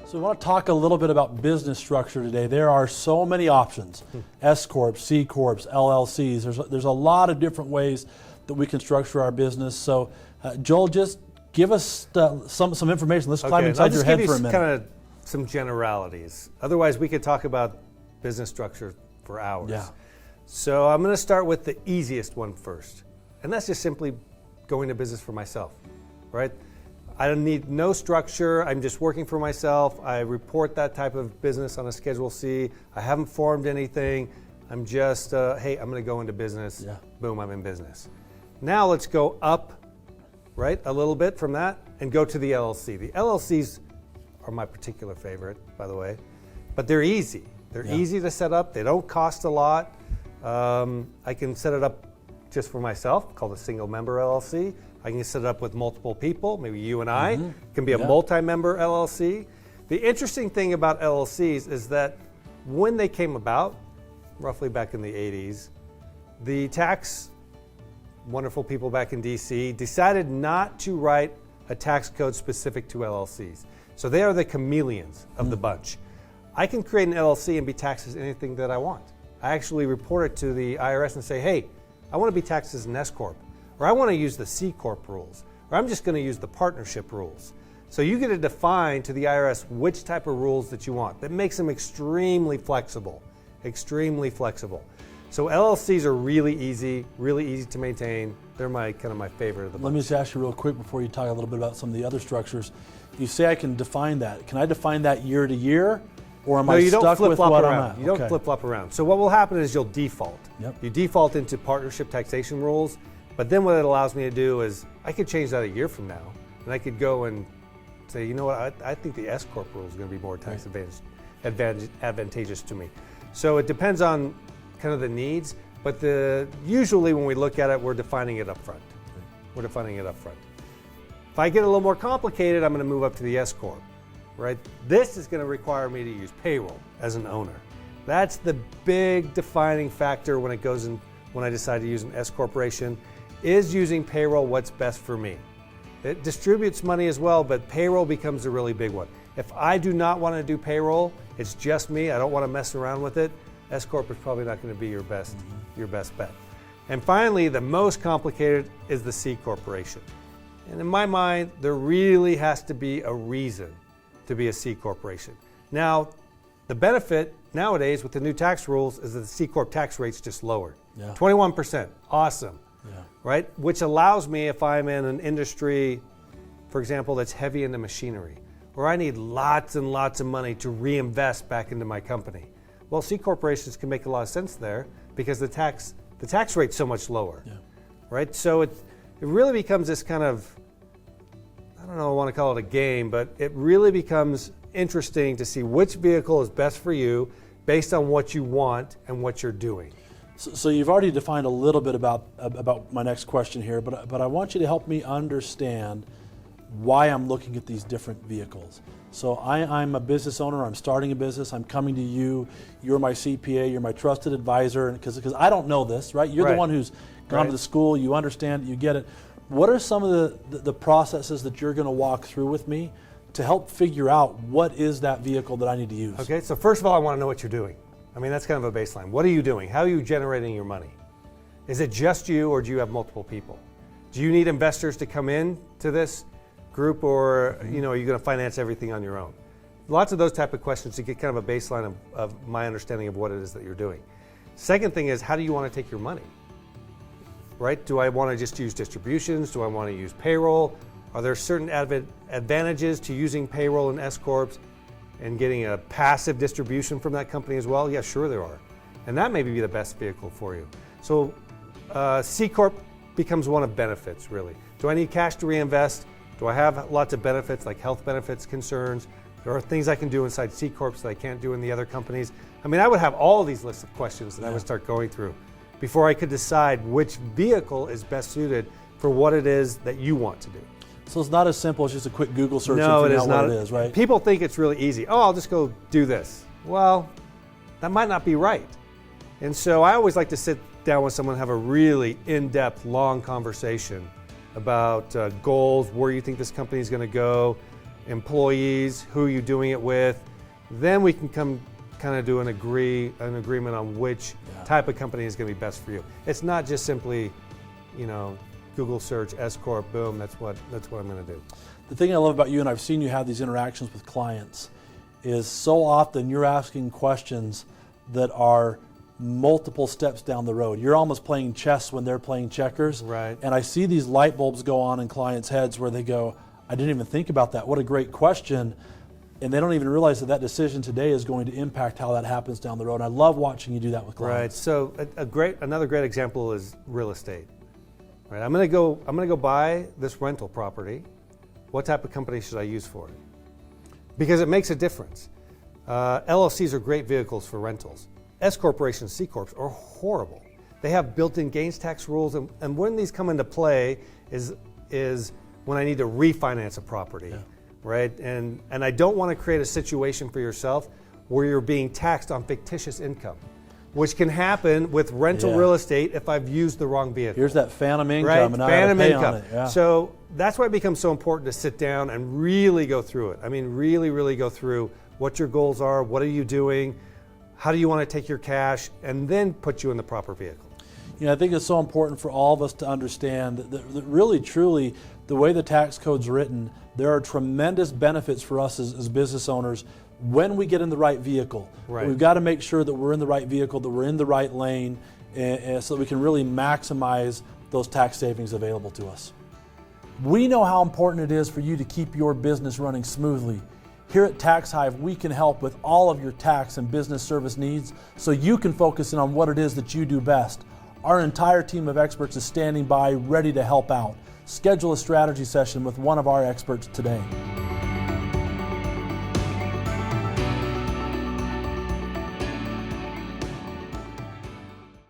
So we want to talk a little bit about business structure today. There are so many options, SCorp, CCorps, LLCs. There's a lot of different ways that we can structure our business. So Joel, just give us some information. Let's climb inside your head for a minute. Kind of some generalities. Otherwise, we could talk about business structure for hours. Yeah. So I'm going to start with the easiest one first. And that's just simply going to business for myself, right? I don't need no structure. I'm just working for myself. I report that type of business on a Schedule C. I haven't formed anything. I'm just, hey, I'm going to go into business. Yeah. Boom, I'm in business. Now let's go up, right, a little bit from that and go to the LLC. The LLCs are my particular favorite, by the way, but they're easy. They're easy to set up. They don't cost a lot. I can set it up just for myself, called a single member LLC. I can set it up with multiple people, maybe you and I. It can be a multi-member LLC. The interesting thing about LLCs is that when they came about, roughly back in the 80s, the tax wonderful people back in DC decided not to write a tax code specific to LLCs. So they are the chameleons of the bunch. I can create an LLC and be taxed as anything that I want. I actually report it to the IRS and say, hey, I want to be taxed as an SCorp, or I want to use the CCorp rules, or I'm just going to use the partnership rules. So you get to define to the IRS which type of rules that you want. That makes them extremely flexible, extremely flexible. So LLCs are really easy to maintain. They're my favorite of the bunch. Let me just ask you real quick before you talk a little bit about some of the other structures. You say I can define that. Can I define that year to year? Or am I stuck with what I'm at? You don't flip-flop around. So what will happen is you'll default. Yep. You default into partnership taxation rules, but then what it allows me to do is I could change that a year from now, and I could go and say, you know what, I think the SCorp rule is going to be more tax advantageous to me. So it depends on kind of the needs, but usually when we look at it, we're defining it up front. We're defining it up front. If I get a little more complicated, I'm going to move up to the SCorp. Right? This is going to require me to use payroll as an owner. That's the big defining factor when I decide to use an S corporation. Is using payroll what's best for me? It distributes money as well, but payroll becomes a really big one. If I do not want to do payroll, it's just me, I don't want to mess around with it, S corp is probably not going to be your best bet. And finally, the most complicated is the C corporation. And in my mind, there really has to be a reason to be a C corporation. Now, the benefit nowadays with the new tax rules is that the C corp tax rate's just lowered. 21%, awesome, right? Which allows me, if I'm in an industry, for example, that's heavy into machinery, where I need lots and lots of money to reinvest back into my company. Well, C corporations can make a lot of sense there because the tax rate's so much lower, right? So it really becomes this kind of, I don't know, I want to call it a game, but it really becomes interesting to see which vehicle is best for you based on what you want and what you're doing. So you've already defined a little bit about my next question here, but I want you to help me understand why I'm looking at these different vehicles. So I'm a business owner, I'm starting a business, I'm coming to you, you're my CPA, you're my trusted advisor, because I don't know this, right? You're the one who's gone to the school, you understand it, you get it. What are some of the processes that you're going to walk through with me to help figure out what is that vehicle that I need to use? Okay, so first of all, I want to know what you're doing. I mean, that's kind of a baseline. What are you doing? How are you generating your money? Is it just you, or do you have multiple people? Do you need investors to come in to this group, or are you going to finance everything on your own? Lots of those type of questions to get kind of a baseline of my understanding of what it is that you're doing. Second thing is, how do you want to take your money? Right? Do I want to just use distributions? Do I want to use payroll? Are there certain advantages to using payroll in S corps and getting a passive distribution from that company as well? Yeah, sure there are. And that may be the best vehicle for you. So C corp becomes one of benefits, really. Do I need cash to reinvest? Do I have lots of benefits like health benefits, concerns? There are things I can do inside C corps that I can't do in the other companies. I mean, I would have all these lists of questions that I would start going through before I could decide which vehicle is best suited for what it is that you want to do. So it's not as simple as just a quick Google search No, and it figure is out not. what it is, right? People think it's really easy. Oh, I'll just go do this. Well, that might not be right. And so I always like to sit down with someone and have a really in-depth, long conversation about goals, where you think this company is going to go, employees, who you're doing it with. Then we can come kind of do an agreement on which type of company is going to be best for you. It's not just simply, Google search SCorp, boom, that's what I'm going to do. The thing I love about you, and I've seen you have these interactions with clients, is so often you're asking questions that are multiple steps down the road. You're almost playing chess when they're playing checkers. Right. And I see these light bulbs go on in clients' heads where they go, I didn't even think about that. What a great question. And they don't even realize that decision today is going to impact how that happens down the road. And I love watching you do that with clients. Right. So another great example is real estate. Right. I'm going to go buy this rental property. What type of company should I use for it? Because it makes a difference. LLCs are great vehicles for rentals. S corporations, C corps are horrible. They have built-in gains tax rules, and when these come into play is when I need to refinance a property, right? And I don't want to create a situation for yourself where you're being taxed on fictitious income, which can happen with rental real estate if I've used the wrong vehicle. Here's that phantom income, right? and now Phantom I gotta pay income. on it. Yeah. So that's why it becomes so important to sit down and really go through it. I mean, really, really go through what your goals are, what are you doing, how do you want to take your cash, and then put you in the proper vehicle. I think it's so important for all of us to understand that really, truly, the way the tax code's written, there are tremendous benefits for us as business owners when we get in the right vehicle. Right. We've got to make sure that we're in the right vehicle, that we're in the right lane, and so that we can really maximize those tax savings available to us. We know how important it is for you to keep your business running smoothly. Here at Tax Hive, we can help with all of your tax and business service needs so you can focus in on what it is that you do best. Our entire team of experts is standing by, ready to help out. Schedule a strategy session with one of our experts today.